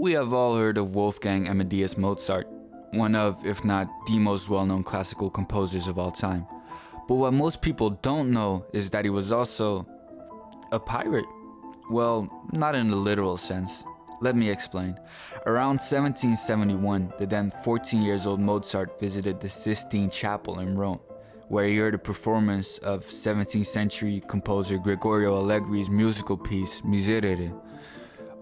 We have all heard of Wolfgang Amadeus Mozart, one of, if not the most well-known classical composers of all time. But what most people don't know is that he was also a pirate. Well, not in the literal sense. Let me explain. Around 1771, the then 14 years old Mozart visited the Sistine Chapel in Rome, where he heard a performance of 17th century composer Gregorio Allegri's musical piece, Miserere.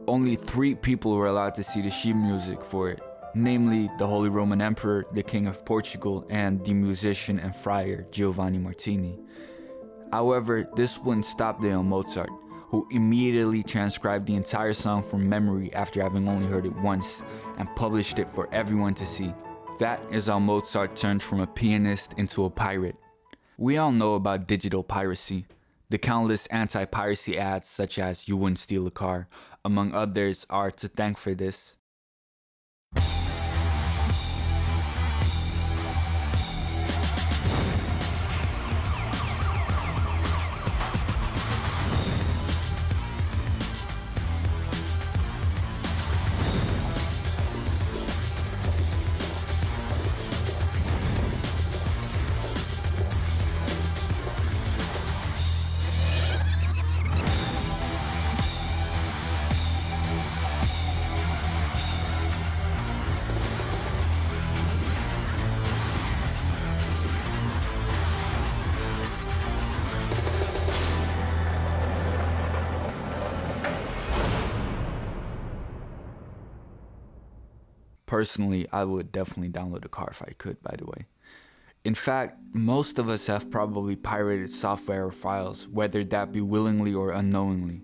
Only 3 people were allowed to see the sheet music for it, namely the Holy Roman Emperor, the King of Portugal, and the musician and friar Giovanni Martini. However, this wouldn't stop the young Mozart, who immediately transcribed the entire song from memory after having only heard it once, and published it for everyone to see. That is how Mozart turned from a pianist into a pirate. We all know about digital piracy. The countless anti-piracy ads such as "You wouldn't steal a car," among others, are to thank for this. Personally, I would definitely download a car if I could, by the way. In fact, most of us have probably pirated software or files, whether that be willingly or unknowingly.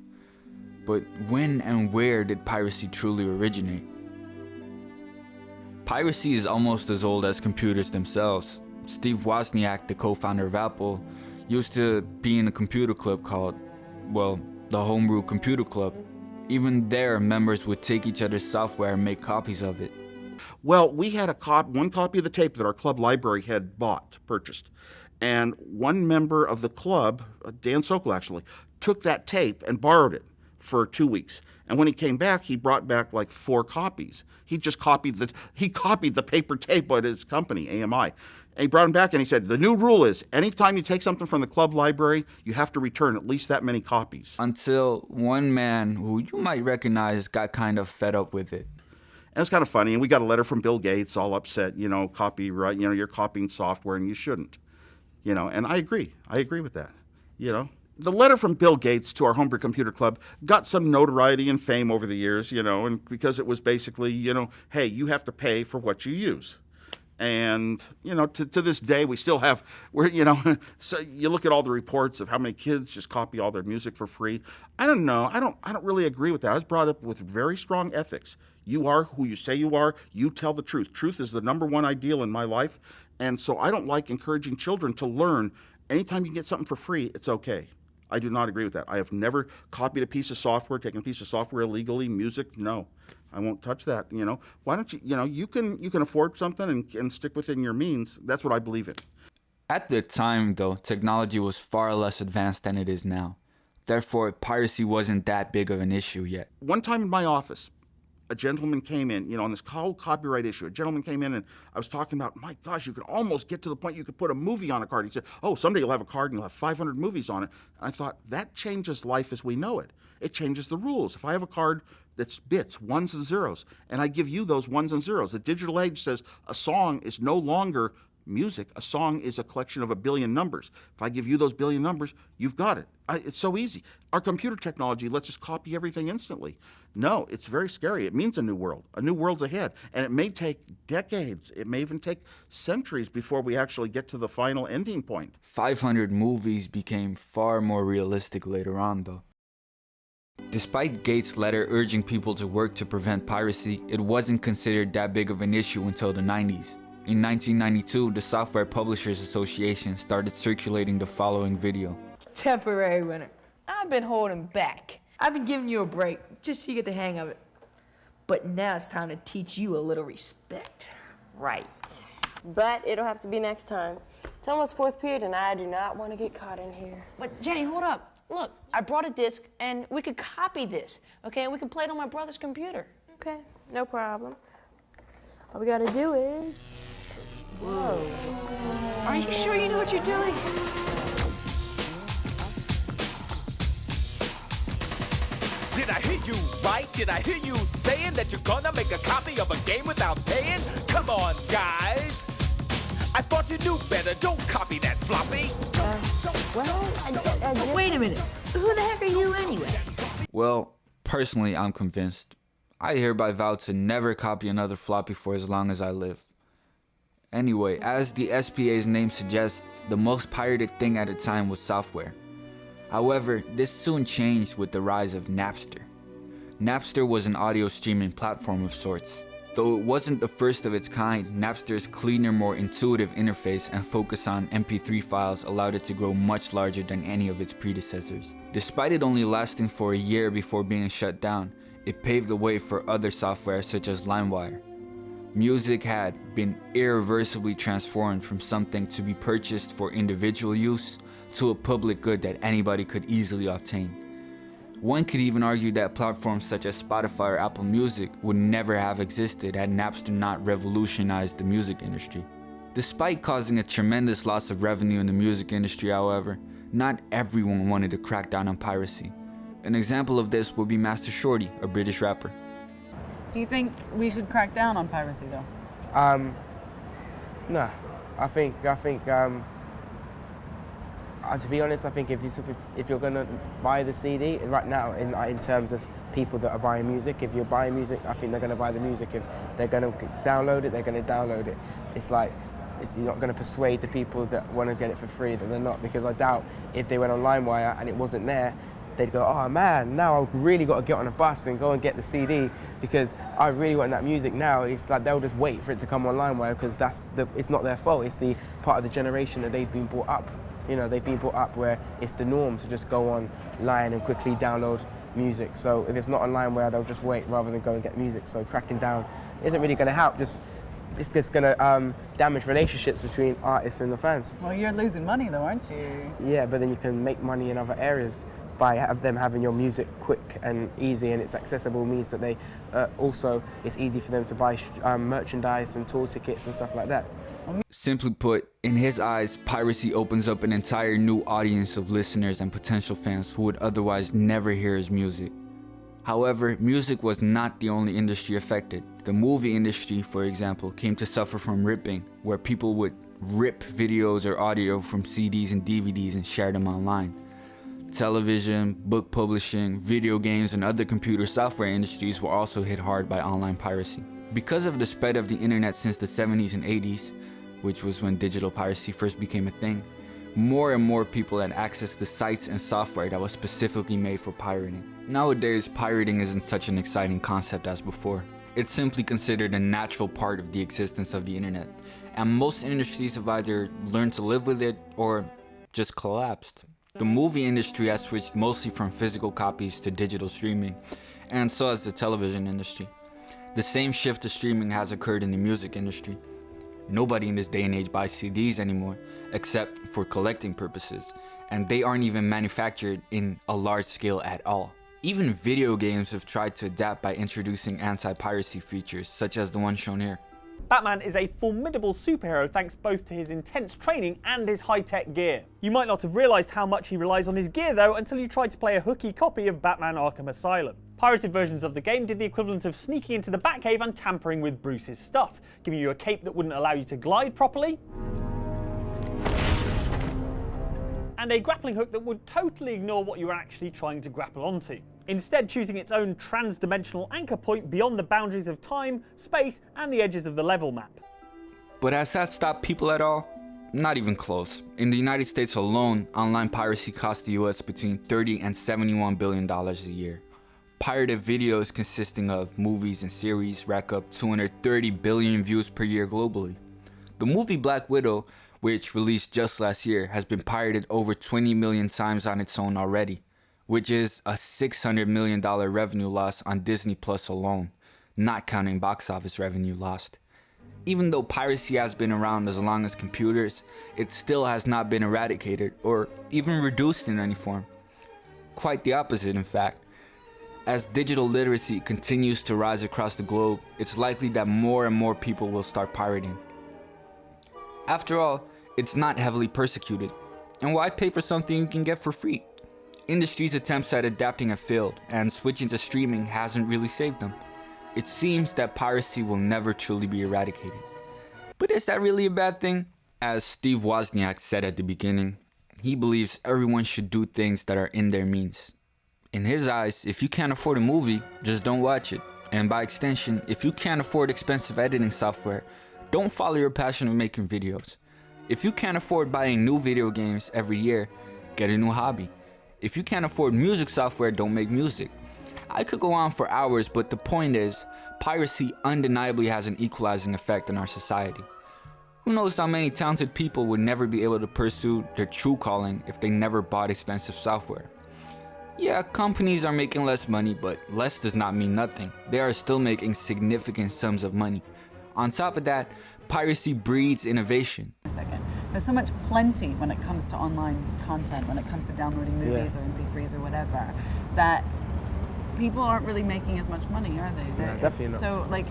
But when and where did piracy truly originate? Piracy is almost as old as computers themselves. Steve Wozniak, the co-founder of Apple, used to be in a computer club called, well, the Homebrew Computer Club. Even there, members would take each other's software and make copies of it. Well, we had one copy of the tape that our club library had purchased. And one member of the club, Dan Sokol actually, took that tape and borrowed it for 2 weeks. And when he came back, he brought back like 4 copies. He copied the paper tape at his company, AMI. And he brought him back and he said, the new rule is anytime you take something from the club library, you have to return at least that many copies. Until one man who you might recognize got kind of fed up with it. And it's kind of funny, and we got a letter from Bill Gates all upset, copyright, you're copying software and you shouldn't. And I agree with that, The letter from Bill Gates to our Homebrew Computer Club got some notoriety and fame over the years, and because it was basically, hey, you have to pay for what you use. And, to this day, we still have, so you look at all the reports of how many kids just copy all their music for free. I don't know. I don't really agree with that. I was brought up with very strong ethics. You are who you say you are. You tell the truth. Truth is the number one ideal in my life. And so I don't like encouraging children to learn anytime you can get something for free, it's okay. I do not agree with that. I have never copied a piece of software, taken a piece of software illegally, music, no. I won't touch that, Why don't you, you can afford something and stick within your means. That's what I believe in. At the time, though, technology was far less advanced than it is now. Therefore, piracy wasn't that big of an issue yet. One time in my office, a gentleman came in, on this whole copyright issue. A gentleman came in and I was talking about, my gosh, you could almost get to the point you could put a movie on a card. He said, oh, someday you'll have a card and you'll have 500 movies on it. And I thought, that changes life as we know it. It changes the rules. If I have a card that's bits, ones and zeros, and I give you those ones and zeros, the digital age says a song is no longer music. A song is a collection of a billion numbers. If I give you those billion numbers, you've got it. It's so easy. Our computer technology lets us copy everything instantly. No, it's very scary. It means a new world. A new world's ahead. And it may take decades. It may even take centuries before we actually get to the final ending point. 500 movies became far more realistic later on, though. Despite Gates' letter urging people to work to prevent piracy, it wasn't considered that big of an issue until the 90s. In 1992, the Software Publishers Association started circulating the following video. Temporary winner. I've been holding back. I've been giving you a break just so you get the hang of it. But now it's time to teach you a little respect. Right. But it'll have to be next time. It's almost 4th period and I do not want to get caught in here. But Jenny, hold up. Look, I brought a disc and we could copy this, okay? And we can play it on my brother's computer. Okay, no problem. All we gotta do is... Whoa. Are you sure you know what you're doing? Did I hear you right? Did I hear you saying that you're gonna make a copy of a game without paying? Come on, guys. I thought you knew better. Don't copy that floppy. Wait a minute. Who the heck are you anyway? Well, personally, I'm convinced. I hereby vow to never copy another floppy for as long as I live. Anyway, as the SPA's name suggests, the most pirated thing at the time was software. However, this soon changed with the rise of Napster. Napster was an audio streaming platform of sorts. Though it wasn't the first of its kind, Napster's cleaner, more intuitive interface and focus on MP3 files allowed it to grow much larger than any of its predecessors. Despite it only lasting for a year before being shut down, it paved the way for other software such as LimeWire. Music had been irreversibly transformed from something to be purchased for individual use to a public good that anybody could easily obtain. One could even argue that platforms such as Spotify or Apple Music would never have existed had Napster not revolutionized the music industry. Despite causing a tremendous loss of revenue in the music industry, however, not everyone wanted to crack down on piracy. An example of this would be Master Shorty, a British rapper. Do you think we should crack down on piracy, though? No, I think to be honest, I think if you're gonna buy the CD right now, in terms of people that are buying music, if you're buying music, I think they're gonna buy the music. If they're gonna download it, they're gonna download it. You're not gonna persuade the people that want to get it for free that they're not, because I doubt if they went on LimeWire and it wasn't there, they'd go, oh man, now I've really got to get on a bus and go and get the CD because I really want that music now. It's like they'll just wait for it to come on LimeWire because it's not their fault. It's the part of the generation that they've been brought up. You know, they've been brought up where it's the norm to just go online and quickly download music. So if it's not on LimeWire, they'll just wait rather than go and get music. So cracking down isn't really going to help. It's just going to damage relationships between artists and the fans. Well, you're losing money, though, aren't you? Yeah, but then you can make money in other areas by them having your music quick and easy, and it's accessible means that they also it's easy for them to buy merchandise and tour tickets and stuff like that. Simply put, in his eyes, piracy opens up an entire new audience of listeners and potential fans who would otherwise never hear his music. However, music was not the only industry affected. The movie industry, for example, came to suffer from ripping, where people would rip videos or audio from CDs and DVDs and share them online. Television, book publishing, video games, and other computer software industries were also hit hard by online piracy. Because of the spread of the internet since the 70s and 80s, which was when digital piracy first became a thing, more and more people had access to sites and software that was specifically made for pirating. Nowadays, pirating isn't such an exciting concept as before. It's simply considered a natural part of the existence of the internet, and most industries have either learned to live with it or just collapsed. The movie industry has switched mostly from physical copies to digital streaming, and so has the television industry. The same shift to streaming has occurred in the music industry. Nobody in this day and age buys CDs anymore, except for collecting purposes, and they aren't even manufactured in a large scale at all. Even video games have tried to adapt by introducing anti-piracy features, such as the one shown here. Batman is a formidable superhero thanks both to his intense training and his high-tech gear. You might not have realised how much he relies on his gear though until you tried to play a hooky copy of Batman Arkham Asylum. Pirated versions of the game did the equivalent of sneaking into the Batcave and tampering with Bruce's stuff, giving you a cape that wouldn't allow you to glide properly, and a grappling hook that would totally ignore what you were actually trying to grapple onto, instead choosing its own trans-dimensional anchor point beyond the boundaries of time, space, and the edges of the level map. But has that stopped people at all? Not even close. In the United States alone, online piracy costs the US between $30 and $71 billion a year. Pirated videos consisting of movies and series rack up 230 billion views per year globally. The movie Black Widow, which released just last year, has been pirated over 20 million times on its own already, which is a $600 million revenue loss on Disney Plus alone, not counting box office revenue lost. Even though piracy has been around as long as computers, it still has not been eradicated or even reduced in any form. Quite the opposite, in fact. As digital literacy continues to rise across the globe, it's likely that more and more people will start pirating. After all, it's not heavily persecuted, and why pay for something you can get for free? Industry's attempts at adapting have failed, and switching to streaming hasn't really saved them. It seems that piracy will never truly be eradicated. But is that really a bad thing? As Steve Wozniak said at the beginning, he believes everyone should do things that are in their means. In his eyes, if you can't afford a movie, just don't watch it. And by extension, if you can't afford expensive editing software, don't follow your passion of making videos. If you can't afford buying new video games every year, get a new hobby. If you can't afford music software, don't make music. I could go on for hours, but the point is, piracy undeniably has an equalizing effect on our society. Who knows how many talented people would never be able to pursue their true calling if they never bought expensive software. Yeah, companies are making less money, but less does not mean nothing. They are still making significant sums of money. On top of that, piracy breeds innovation. There's so much plenty when it comes to online content, when it comes to downloading movies or MP3s or whatever, that people aren't really making as much money, are they? No, definitely not. So, like,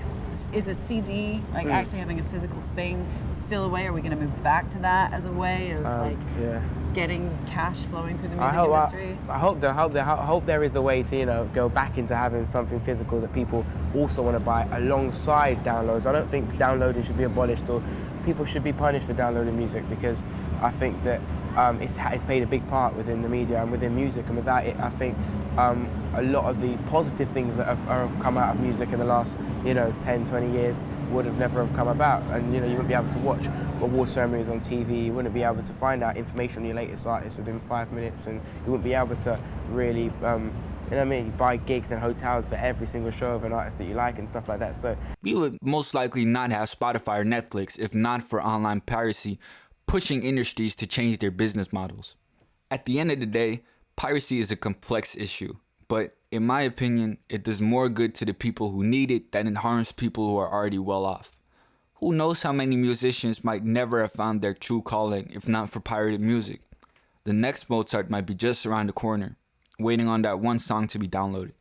is a CD, like actually having a physical thing, still a way? Are we going to move back to that as a way of getting cash flowing through the music industry? I hope there is a way to go back into having something physical that people also want to buy alongside downloads. I don't think downloading should be abolished or people should be punished for downloading music, because I think that it's played a big part within the media and within music, and without it, I think a lot of the positive things that have come out of music in the last 10, 20 years would have never have come about. And you wouldn't be able to watch award ceremonies on TV, you wouldn't be able to find out information on your latest artist within 5 minutes, and you wouldn't be able to really buy gigs and hotels for every single show of an artist that you like and stuff like that. So we would most likely not have Spotify or Netflix if not for online piracy pushing industries to change their business models. At the end of the day, piracy is a complex issue, but in my opinion, it does more good to the people who need it than it harms people who are already well off. Who knows how many musicians might never have found their true calling if not for pirated music. The next Mozart might be just around the corner, waiting on that one song to be downloaded.